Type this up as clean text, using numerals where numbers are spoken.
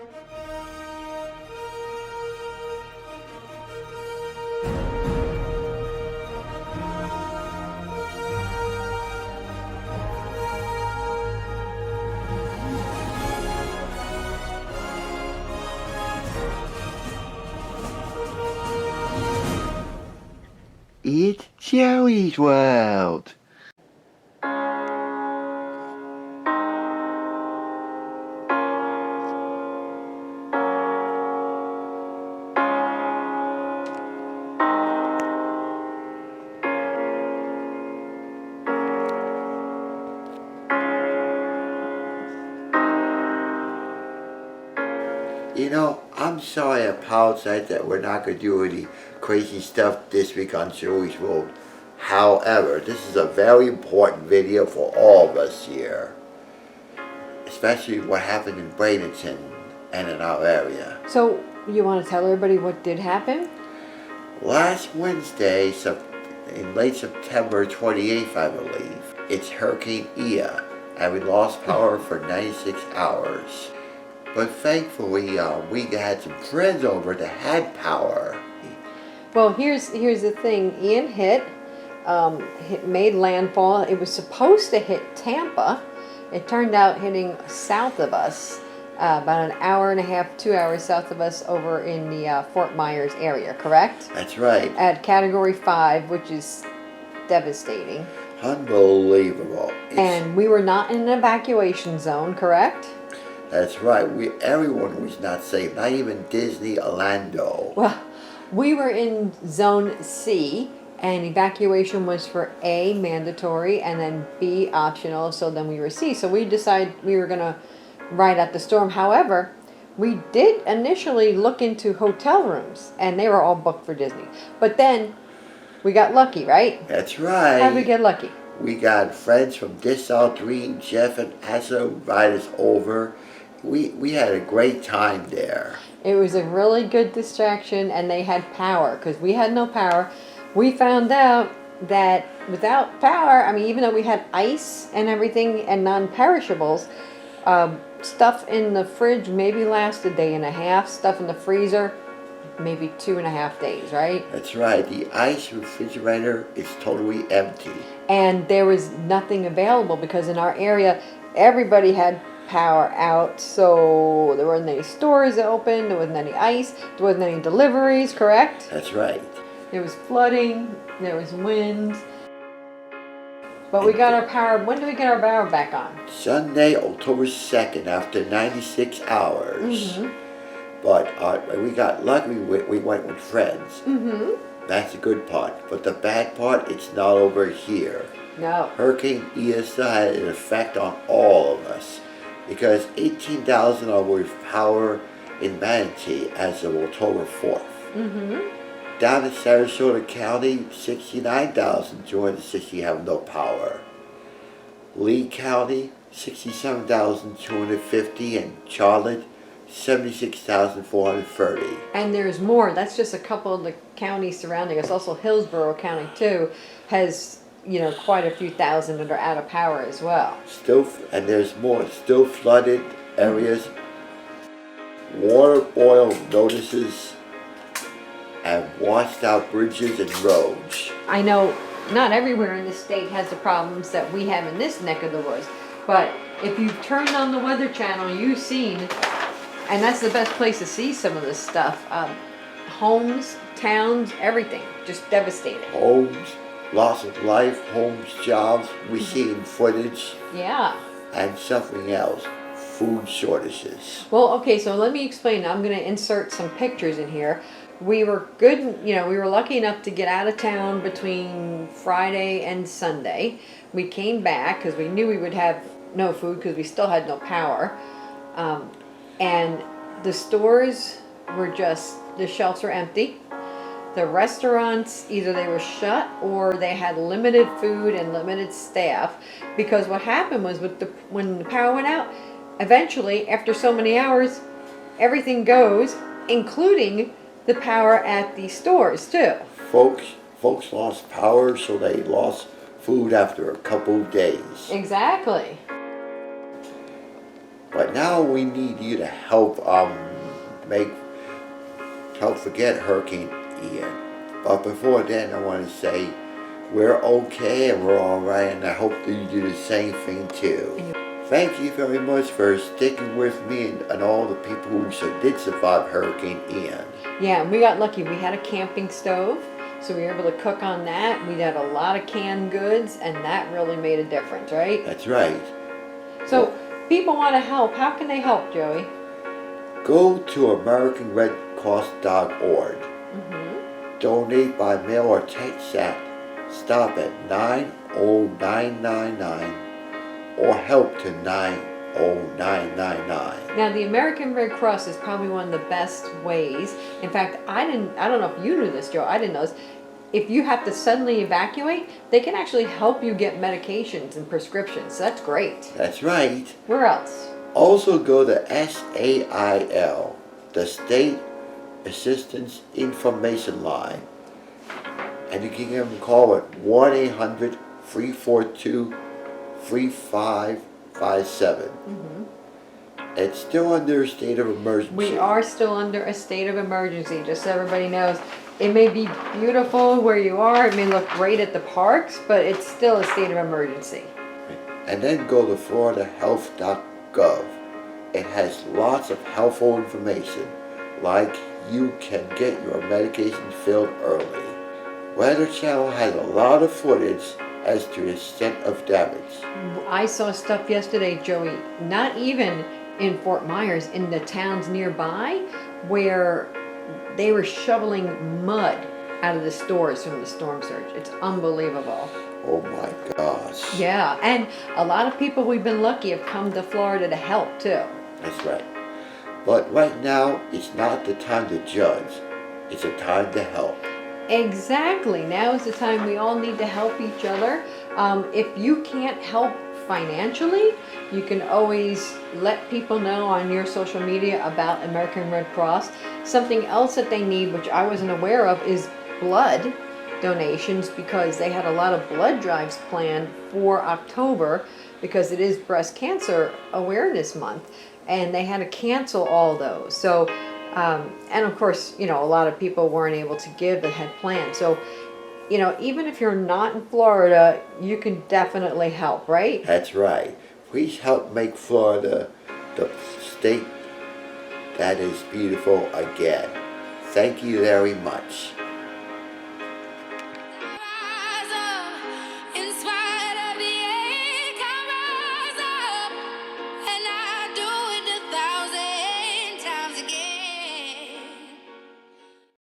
It's Joeysworld. You know, I'm sorry, I apologize that we're not going to do any crazy stuff this week on Joeysworld. However, this is a very important video for all of us here. Especially what happened in Bradenton and in our area. So, you want to tell everybody what did happen? Last Wednesday, in late September 28th, I believe, it's Hurricane Ian, and we lost power for 96 hours. But thankfully, we had some friends over that had power. Well, here's the thing. Ian made landfall. It was supposed to hit Tampa. It turned out hitting south of us, about an hour and a half, 2 hours south of us over in the Fort Myers area, correct? That's right. At Category 5, which is devastating. Unbelievable. And we were not in an evacuation zone, correct? That's right. Everyone was not safe, not even Disney Orlando. Well, we were in Zone C, and evacuation was for A, mandatory, and then B, optional, so then we were C. So we decided we were going to ride out the storm. However, we did initially look into hotel rooms, and they were all booked for Disney. But then we got lucky, right? That's right. How'd we get lucky? We got friends from Disney Dream, Jeff and Asa ride us over. We had a great time there. It was a really good distraction, and they had power because we had no power. We found out that without power, I mean, even though we had ice and everything and non-perishables, stuff in the fridge maybe lasts a day and a half. Stuff in the freezer, maybe 2.5 days, right? That's right. The ice refrigerator is totally empty. And there was nothing available because in our area, everybody had power out, so there weren't any stores open, there wasn't any ice, there wasn't any deliveries, correct? That's right. There was flooding, there was wind, but we got our power. When do we get our power back on? Sunday, October 2nd, after 96 hours. Mm-hmm. But we got lucky, we went with friends. Mm-hmm. That's the good part. But the bad part, it's not over here. No. Hurricane Ian had an effect on all of us, because 18,000 are with power in Manatee as of October 4th. Mm-hmm. Down in Sarasota County, 69,260 have no power. Lee County, 67,250, and Charlotte, 76,430. And there's more. That's just a couple of the counties surrounding us. Also, Hillsborough County, too, has, you know, quite a few thousand that are out of power as well. And there's more. Still flooded areas, water boil notices, and washed out bridges and roads. I know not everywhere in the state has the problems that we have in this neck of the woods, but if you've turned on the Weather Channel, you've seen, and that's the best place to see some of this stuff, homes, towns, everything, just devastated. Homes, loss of life, homes, jobs, we see in footage. Yeah. And something else, food shortages. Well, okay, so let me explain. I'm going to insert some pictures in here. We were good, you know, we were lucky enough to get out of town between Friday and Sunday. We came back because we knew we would have no food because we still had no power. And the stores were the shelves were empty. The restaurants, either they were shut or they had limited food and limited staff, because what happened was when the power went out, eventually, after so many hours, everything goes, including the power at the stores too. Folks lost power, so they lost food after a couple of days. Exactly. But now we need you to help help forget Hurricane Ian. But before then, I want to say we're okay and we're all right, and I hope that you do the same thing too. Thank you very much for sticking with me and all the people who did survive Hurricane Ian. Yeah, and we got lucky. We had a camping stove, so we were able to cook on that. We had a lot of canned goods, and that really made a difference, right? That's right. So, people want to help. How can they help, Joey? Go to AmericanRedCross.org. Donate by mail or text stop at 90999 or help to 90999. Now, the American Red Cross is probably one of the best ways. In fact, I don't know if you knew this, Joe. I didn't know this. If you have to suddenly evacuate, they can actually help you get medications and prescriptions. So that's great. That's right. Where else? Also go to SAIL, the State Assistance Information Line, and you can give them a call at 1-800-342-3557. It's still under a state of emergency. We are still under a state of emergency, just so everybody knows. It may be beautiful where you are, it may look great at the parks, but it's still a state of emergency. And then go to floridahealth.gov. It has lots of helpful information, like you can get your medication filled early. Weather Channel has a lot of footage as to the extent of damage. I saw stuff yesterday, Joey, not even in Fort Myers, in the towns nearby, where they were shoveling mud out of the stores from the storm surge. It's unbelievable. Oh my gosh. Yeah, and a lot of people we've been lucky have come to Florida to help too. That's right. But right now, it's not the time to judge. It's a time to help. Exactly. Now is the time we all need to help each other. If you can't help financially, you can always let people know on your social media about American Red Cross. Something else that they need, which I wasn't aware of, is blood donations, because they had a lot of blood drives planned for October because it is Breast Cancer Awareness Month, and they had to cancel all those. So, and of course, you know, a lot of people weren't able to give that had planned. So, you know, even if you're not in Florida, you can definitely help, right? That's right. Please help make Florida the state that is beautiful again. Thank you very much.